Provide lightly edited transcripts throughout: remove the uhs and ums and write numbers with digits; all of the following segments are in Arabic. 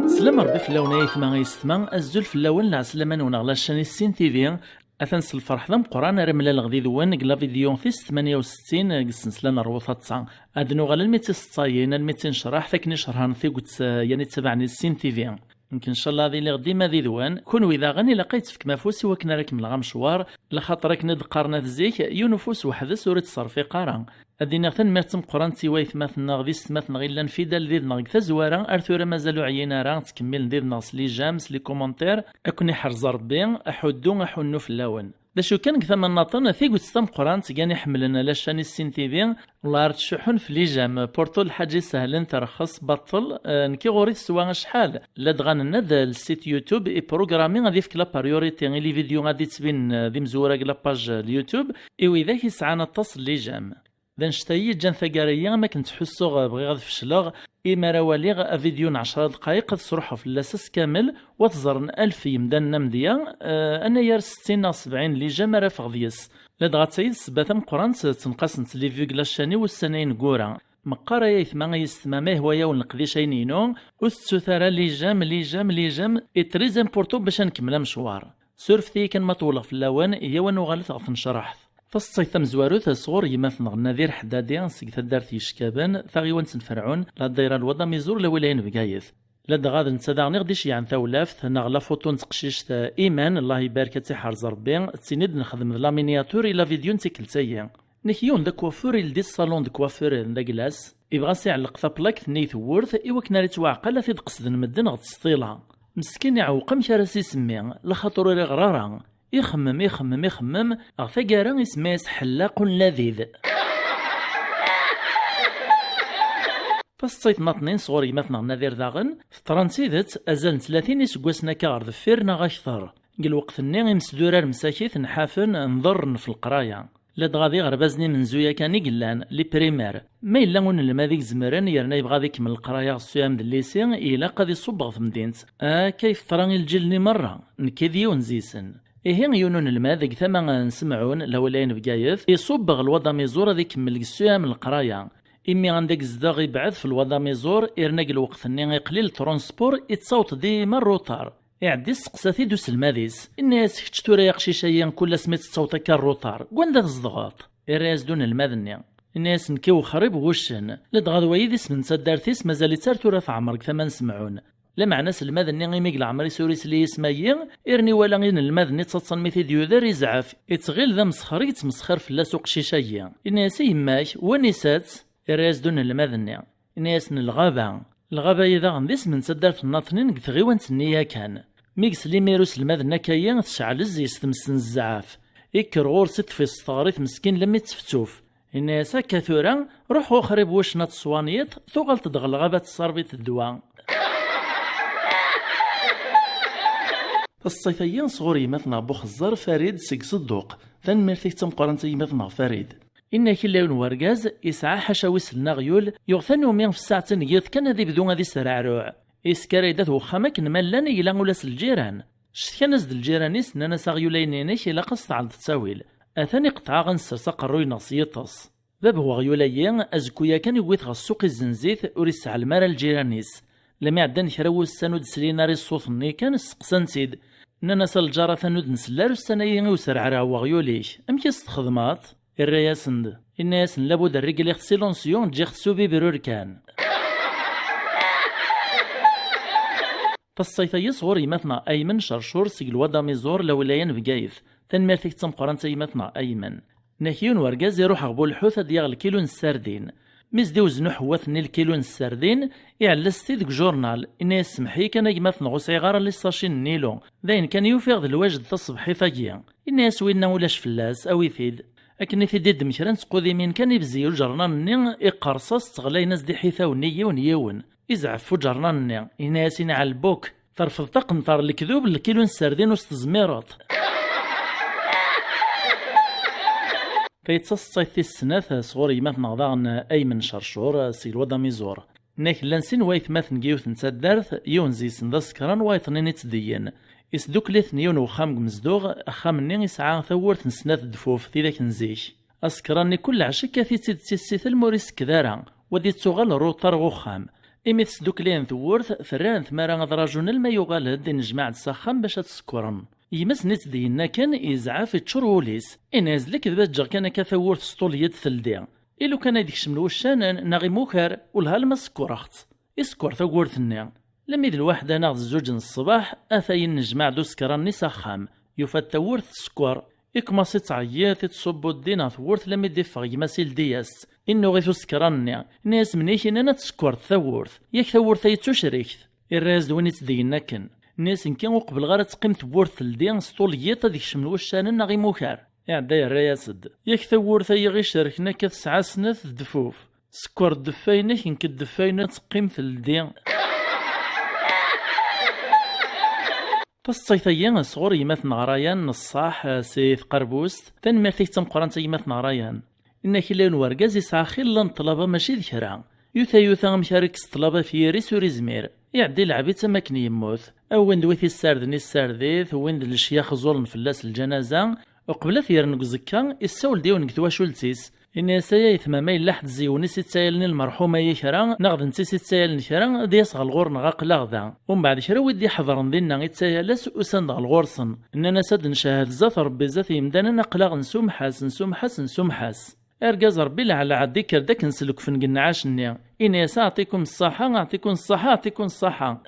سلام ربي فلاونا يثما يستما الزول فلاون العسلمان ونغلا الشاني السين تيفي اثنس الفرح ذم قران رملا الغذي ذوان قلا فيديو في 68 قسنسلان روثا 9 ادنو غالا الميتين ستاين الميتين شرح ثاكني شرحان ثيقوت يعني تبعني السين تيفي يمكن ان شاء الله ذي اللي غدي ما ذي ذوان كون واذا غني لقيت فيك مفوسي وكنا راك من الغمشوار لخاطرك ند قارنا ذيك يونفوس وحدث ورد صرفي قارن ادينا ثن مرتم قران تيوايث مثنا غدي ستمثنا غير لنفيدال ذي نغ تزوارا ارثورا مازالو عينا راه تكمل ندير ناس لي جامس لي كومونتير اكوني حرز ربي احدو احنو في اللون دا شو كان ثمن ناطن ثيقوت ستم قران تيغاني حملنا لاشاني السين تيفي والله تشحن في لي جام بورتو الحاجه سهلا ترخص بطل نكي غوري سوا شحال لا دغان ند السيت يوتيوب اي بروغرامي غادي فيك لا بريوريتي لي فيديو غادي تبين ذي مزوره لا باج اليوتيوب اي واذا كيسعانا تصل لي جام ذا نشتاي جان ثقاريا ما كنت حسو بغي غاد فشلاغ إما راواليغ فيديو 10 دقائق تسرحو في اللاساس كامل وتزرن 1000 يمدان نمديا أنا يار 60 70 اللي جا مرا فغديس لدغا تسيد سباثم قران تنقسنت لي فيك لاشاني والسنين كورا مقارا يثما يستمامه هوايا ونقديش عينينو وستثارا لي جام اي تريز امبورتو باش نكمل مشوار سورفتي كان مطولة في اللوان هي وانو غالت غفن شرحت فالصيث مزوارو ثصغور يماثن نذير حدادي سيك تدارت يشكابان ثاغيوان تنفرعون لا دايره الوضع ميزور لولاين بقايث لا دغاد نتسادع نغديش يعني ثولافت نغلا فوتو نتقشيش ايمان الله يبارك تيحرز ربي تسيند نخدم لا مينياتور الى فيديو نتيكلتايا نكيون دا كوافور يلدي الصالون دا كوافور دا كلاس يبغى سيعلق ثابلاك ثني ثورث ايوا كنا ريت واعقل في تقصد نمدن غتسطيلا مسكين يعوق مشارسي سمي لخاطر ري غرارا يخمم أغفقارا اسماس حلاق لذيذ فالصيت ناطنين صغوري مثنا نذير داغن في ترانسيدت أزال 30 يسقوسنا كار ذفيرنا غاشثر قل وقت النيغي مسدورار مساكيث نحافن نضر في القراية لا دغادي غربازني من زويا كان يقلان لي بريمير ما إلا ون الماذيك زمران يرنا يبغى ذيك من القراية الصيام دليسي إلا قد يصبغ في مدينة كيف تراني الجلني مرة نكذي ونزيسن إيه يونون الماذيك ثما نسمعون لولاين بقايث يصبغ الوضع ميزور ذيك من الصيام القراية إمي عندك زداغ يبعث في الوضع ميزور إرناق الوقت النيغي قليل ترونسبور يتصوت ديما الروتار يعدي سقساثي دوس الماديس الناس كتشتو رياق شيشايا كل سميت تصوت كالروتار كوان ذاك الزضغاط الراس دون الماذنيا الناس نكيو خريب وشن لدغاد ويديس من سدارتيس مازال تارتو في عمرك ثمان سمعون لا معناس الماذني غيميق عمري سوريس لي يسمايا إرني ولا غين الماذني تصصن ميثي ديودار يزعف يتغيل ذا مسخر يتمسخر في اللاسوق شيشايا الناس يماك ونسات الراس دون الماذنيا الناس الغابة إذا غنديس من سدارت الناطنين كثغيوان تنيا كان ميكس لي ميروس الماذنة كايا تشعل الزيس تمسن الزعاف يكر غور ست في السطاريت مسكين لم يتفتوف الناس كثورا روحو خريب وشنا تصوانيت ثقل تدغل غابة الصربيت الدواء الصيفيين صغوري مثنا بوخزر فريد سيك صدوق ثان مرثيك تمقرنتي مثنا فريد إن كلاون ورقاز يسعى حشاويس النغيول يغثنو مين في الساعة نيث كان ذي بدون غادي سرعروع إسكاريدات وخامك نملان إلا ولاس الجيران شتكنز الجيرانيس نانا ساغيولينينيك إلا قصت على التساويل أثاني قطعا غنسرساق الروي نصيطس باب هو غيوليين أزكويا كان يويث غسوق الزنزيث وريسع المارا الجيرانيس لما عدان كراو السانود سليناري الصوثني كان السقسان سيد نانا سالجارة ثانود نسلار السنايين وسرعرا وغيوليش أمكي استخدمات الرياسند الناس لابد الرجل يخسيلونسيون جي خسوبي برور كان فالصيفية صغور يمثنا أيمن شرشور سيق الوضع ميزور لولايان بقايث تنميرتك تمقرنت يمثنا أيمن نحيون ورقاز يروح أغبو الحوثة ديال الكيلو السردين ميزدي وزنو حوثني الكيلو السردين يعلستي ذك جورنال إني سمحي كان يمثنا غصيغارة للساشين نيلو ذاين كان يوفيغ الواجد تصبحي فاقيا إني سوينا ولاش فلاس أو يفيد أكني في ديد مكران تقودي من كان يبزيو الجرنان ني إقرصاص تغلاي ناس دي حيثا ونيون يون إزعفو جرنان ني إناسين على البوك ترفض تقنطر الكذوب الكيلو السردين وستزميرات فيتصصي في السنة صغوري مثنا ضاغن أيمن شرشور سيل وضا ميزور ناك لانسين وايث مثن جيوث نتدارث يونزي سندسكران وايثنين يتدين إسدوك ليث نيون وخام مزدوغ أخام نين يسعى ثورت نسنات دفوف ذاك نزيش أسكراني كل عشا كاثي تسيت الموريس كذارا ودي تسوغال روطار غوخام إمي تسدوكلين ثورث فران ثمارا غدراجون الما يغالد نجمع السخام باش تسكرن يمس نيت دينا كان إزعاف تشروليس إناز لك ذبجر كان كثورث سطوليت ثلدي إلو كان يديك شملو الشانان ناغي موكر والهالما سكورخت إسكور ثورثني لم يد الواحد ناغ الزوج الصباح أثاين نجمع دوسكران نسخام يفات ثورث سكور إكماسي تعيات تصبو الدين ثورث لم يدفع يماسيل دياس إنو غيثو سكراني ناس منيك إننا تسكور ثورث ياك ثورث يتوشريكت الراز دوين يتدينا كن ناس إن كان قبل غير تقيم ثورث الدين سطوليات هذيك شملو الشانن ناغي موكار يعدي الرياسد ياك ثورث يغي شاركنا كتسعة سنة دفوف سكور الدفاينك إنك الدفاينة تقيم الدين تصيثيان صغور يمات نغرايان نصاح سيث قربوست تنمرتيك تمقران تيمات نغرايان إن كيلان ورقاز يسعى خلا طلبة ماشي ذكرا يوثا مشارك طلبة في ريس وريزمير يعدي العبيد تماكن يموت أو وين دويثي الساردني السارديث وين الشياخ زولن فلاس الجنازة وقبل ثيرن قزكا السول ديون كتوا شولتيس إن سايا يثماما إلا حد زيونيس يتسايلني المرحومة يكرا ناغد نتيس يتسايلن كرا ديس غالغور نغاق لاغدا ومن بعد كرا ودي حضرن دينا يتسايلس وسند غالغورسن إننا ساد نشاهد زات ربي زات يمدانا نقلاغ نسومحاس أرجاز ربي على عديك داك نسلك فنقن عاشني إن يسا أعطيكم الصحة أعطيكم الصحة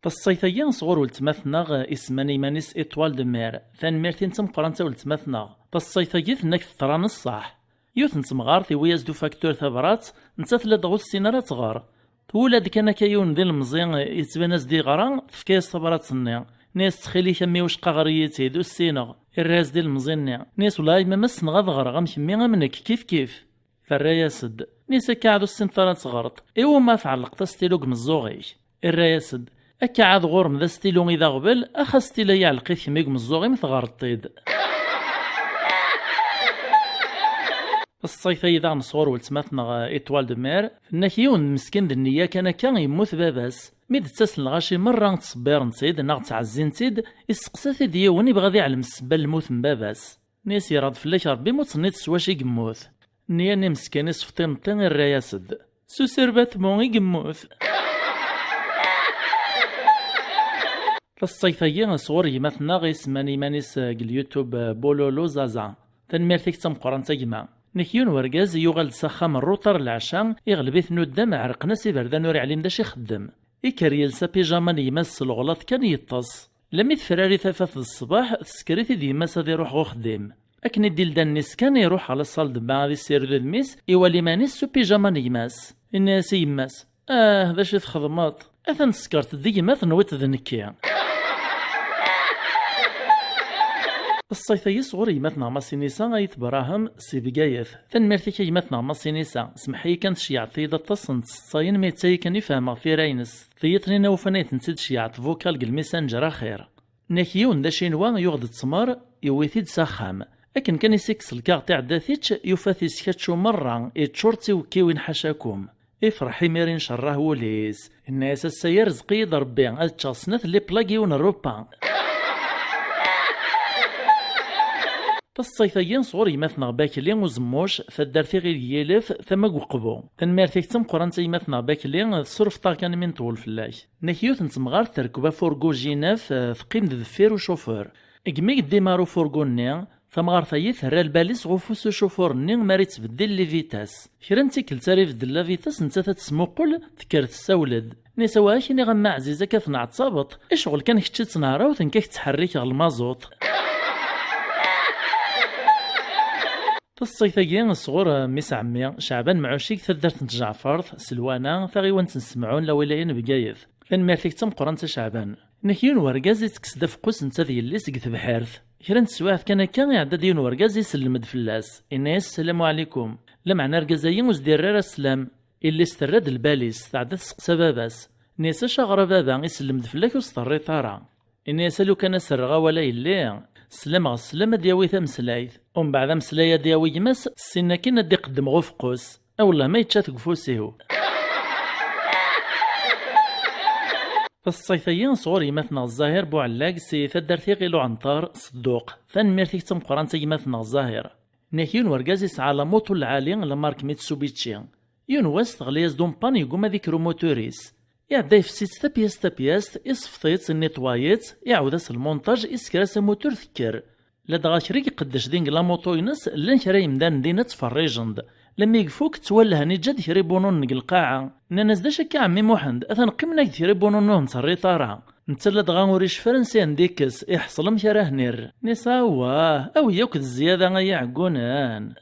الصيثيان صغور ولتماثناغ اسماني مانيس إطوال دمير ثان ميرتين تمقرانتا ولتماثناغ الصيثيث نك ثران الصح يوث نتمغار ثوياز دو فاكتور ثبرات نتاثلا دغو السينارة تغار تولاد كان كيون ذي المزيان يتباناز دي غران فكاس ثبرات صنيا ناس تخيلي كمي وش قغريتي دو السينغ الراس ديال المزيان ناس ولاي ما مسن غضغر غمكمي منك كيف فالراياسد ناس كاعدو السنطرات غرط إيوا ما فعلق تستيلوك مزوغي الراياسد أكا عاد غورم ذا ستيلو إذا غبل أخا ستيلا يعلقي كميك مزوغي مثغار الطيد الصيفة إذا نصور ولتماثنا إطوال دمير ناكيون مسكين النية كان يموت باباس ميد تسال الغاشي مرة تصبير نسيد ناغ تعزين تيد يسقسا ديون يبغى ذي علم السبال الموت من باباس نيس يراد فلاك ربي موت نيت سواشي يموت نيا ني مسكين يصفتي نطين الراياسد سو سيربات مونغي يموت الصيفية صور يماثنا غيس مانيس اليوتيوب بولولو زازا تنميرتيك تمقران تجمع نكيون ورقاز يغال سخام الروطر العشاء يغلب ثنو الدم عرقنا سيبردان وري عليم داش يخدم إكاريل بيجاما يمس الغلط كان يطس لم يتفراري ثفاث الصباح تسكريتي دي ماسا دي روح غخدم أكن الديل دانيس كان يروح على الصال دبا غادي سير ذو الميس إيوالي مانيس سو بيجاما يماس الناس يماس ذا شي تخدمات أثن سكرت دي ما ثنويت ذنكيا الصيفي يصغر يمثنا ماسينيسا غايت براهم سي بقايث تنمرتي يمثنا ماسينيسا سمحي كانت شيعت ثيدا تصنت صاين ميتاي كان يفهم في راينس ثيتنينا وفنيت نسيت شيعت فوكال الميسنجر خير ناكيون دا شينوا يغد تسمار يويثيد ساخام لكن كان يسكس الكاغ تاع داثيتش يفاثي سكاتشو مرة يتشورتي وكيوين حشاكم افرحي ميرين شراه وليس الناس السير زقي ضربي التشاصنث اللي بلاقيون الروبا الصيفيين صغور يماثنا باكلي وزموش فدارتي غير يلف ثما قبو تنميرتيك تمقران تيماثنا باكلي صرف طاكان من طول فلاش نكيوث نتمغار تركبا فورغو جيناف ثقيم ذفير وشوفور اكميك ديمارو فورغوني ثمغار ثيث هرا الباليس غفوس شوفور نين ماري تبدل لي فيتاس كرنتي كل تاريف دل لا فيتاس نتا تسموقل تكرت السولد نسوا كيني غما عزيزه كثنع تصابط اشغل كان كتشي تنهرا وتنكيك تحريك غ المازوط الصيفيين الصغور ميس عمي شعبان معوشيك ثدرت جعفرث سلوانا ثغيوان تنسمعون لولايين بقايث كان مارتيك تمقران شعبان نكيون ورقازي تكسد فقوس نتا ديالي سقت بحارث كرا سواعث كان يعدى ديون ورقازي سلمد فلاس الناس السلام عليكم لمعنا رقازيين وزدير السلام اللي استرد الباليس تعدى تسقسا باباس ناس شغر بابا يسلمد فلاك وسطري ثارا الناس لو كان سرغا ولا يلي سلام غسلام دياوي ثمسلايث ومن بعد مسلايا دياوي يمس سينا كينا دي قدم غفقوس اولا ما يتشات قفوسيهو الصيفيين صغور يمثنا الزاهر بوعلاق سي ثدرتي غيلو عنطار صدوق ثنميرتي تم قران يمثنا الزاهر ناكيون ورقاز يسعى لموتو العالي لمارك ميتسوبيتشي يون وست غلياز دومبان يقوم ذيك موتوريس يعدا يفسيت تابياس يصفطيت النيطوايت يعاود المونتاج يسكراس موتور ذكر لا دغا شريك يقدش دينك لا موطو ينس لان شرا يمدان دينا تفريجند لما يقفوك توالها نجد يريبونون نق القاعة ناس داش كاع عمي محمد اثن قمنا يريبونون نون تصري طارها نتسلا دغا وريش فرنسي نديكس يحصل مشراه نير نساواه او ياك الزيادة غيا عقونان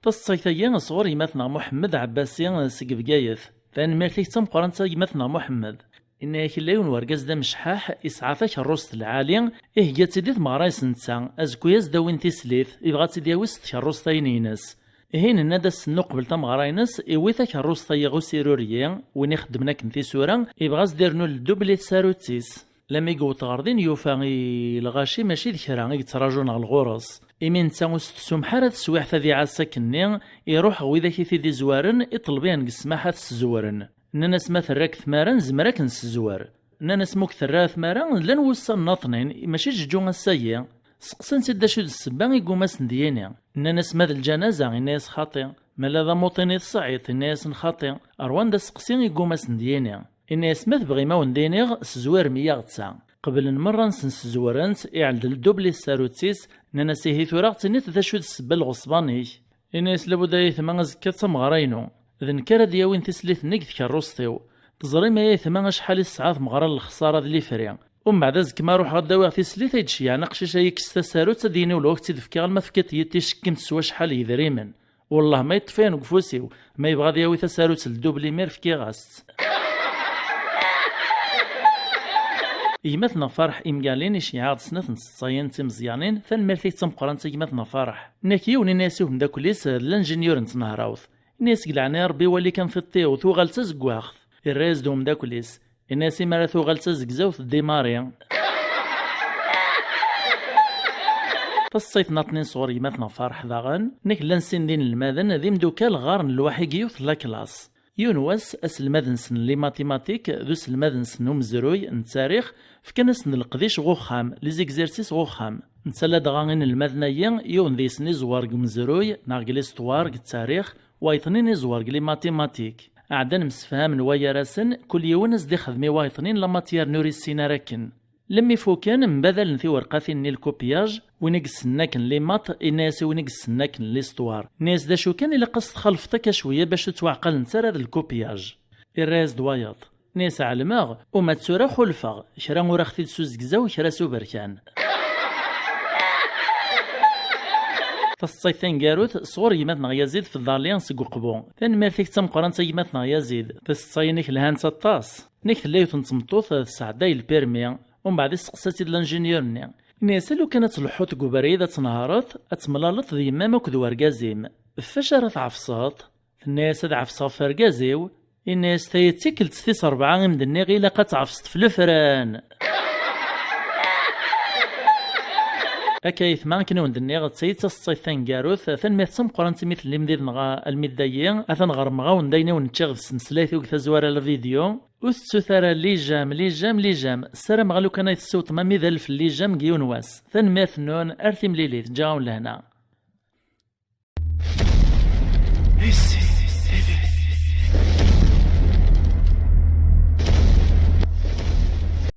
تصيثيان صغور يمثنا محمد عباسي سقبقايث فان ميرتيك تم قرانتا يمثنا محمد إن كلاون ورقاز دا مشحاح إسعافاك الروس العالي هي تيديث مغرايس نتا أزكوياز داوين تيسليث يبغى تيديويس تكروس تاينينس هين نادا السنو قبل تمغراينس إويثاك الروس تايغو سيروريا وين يخدمنا كنتي سورا يبغى ديرنو الدوبلي ساروتيس لما يقو تغردين يوفا الغاشي ماشي ذكرا يتراجون على الغرس إمين تا وستسوم حارة سواح ذي عاسا كني يروح غويذاكي ثيدي زوارن يطلبين قسماحة الزوارن ناس ما ثراك ثمارن زمراك نسزوار ناس موك ثرا ثمارن لن وصل ناطنين ماشي جوج السيا سقسن سيدا شو السبان يقوماس نديانا ناس ماذا الجنازة الناس خاطئ مالا ذا موطني الصعيد الناس خاطئ أروان دا سقسين يقوماس نديانا الناس ما تبغي ما وندينيغ سزوار مياه تسع قبل مرة نسزوارنت يعلد الدوبلي الساروتيس ناس هي ثورا تنيت ذا شو السبا الغصباني الناس لابد يثمان زكاة تمغرينو ذن كرا دياوين تسليث نقذ كالروستيو تزري ما يثمان شحال الساعات مغرى الخسارة اللي فريا ومن بعد ذاك ما روح غدا تسليث يدشي يعني قشيش يكس تسارو تديني ولوك تدفكي ما فكت يتيشكم تسوى شحال يذريمن والله ما يطفين وقفوسيو ما يبغى دياوي تسارو تلدوبلي مير فكي غاست يمثنا فرح إمقالين إشياعات سنة نصاين تمزيانين ثنمرثي تم قرانتا يمثنا فرح ناكيون ناسيو من داكوليس الانجينيور نتنهراوث الناس قلعنا ربي ولي كان في الطيو ثوغال تزقواخ الراز دوم داكوليس الناس مرا ثوغال تزقزاوث ديماريا فالصيف ناطنين صور يمثنا فرح ذاغن نك لنسين دين الماذن ذي مدوكال غارن الواحد يوث لا كلاس يونواس أس الماذنسن لي ماتيماتيك ذوس الماذنسن ومزروي نتاريخ فكنسن القديش غوخام لي زيكزيرسيس غوخام نتسلا دغاغين الماذنيين يون ذي سني زوارق مزروي ناقلي ستوارق التاريخ وايطنين زوارق لي ماتيماتيك عدن مسفهم نوايا راسن كل يونس دي خدمي وايطنين لماتيار نوري السينا راكن لمي فوكان مبادل نثي ورقاثين ني الكوبياج ونقصناكن لي مات الناس ونقصناكن لي ستوار ناس دا شو كان الا قصد خلفتك شويه باش تعقل نتا هذا الكوبياج الراز دوايض ناس علماغ وما تسورا خلفاغ شرا ورا خثيت سوزكزا وشرا سوبركان تصيثين قاروث صور يماتنا يزيد في الظاليان سقو قبون ثان ما فيك تم قران يماتنا يزيد تصينيك لهان تطاس نيك تلايو تنصمطوث السعداي البيرمي ومن بعد سقساتي الانجينيورني الناس لو كانت الحوت قبريدة تنهارت اتملالط ذي مامك دوار قازيم فاش راه تعفصات الناس هاد عفصا فرقازيو الناس تيتيكلت ثيس 4 مدني غير لاقا تعفصت في الفران أكايث ما كنا وندني غتسيد تصيثان قاروث ثان ميثسم قرانتي مثل اللي مدير نغا المدايين أثن غرمغا وندينا ونتشغل سنسلايث وكذا زوار الفيديو وستثار لي جام السلام غالو كان يتسوط ما ميذل في اللي جام قيون واس ثان ميث نون أرثي مليليث جاون لهنا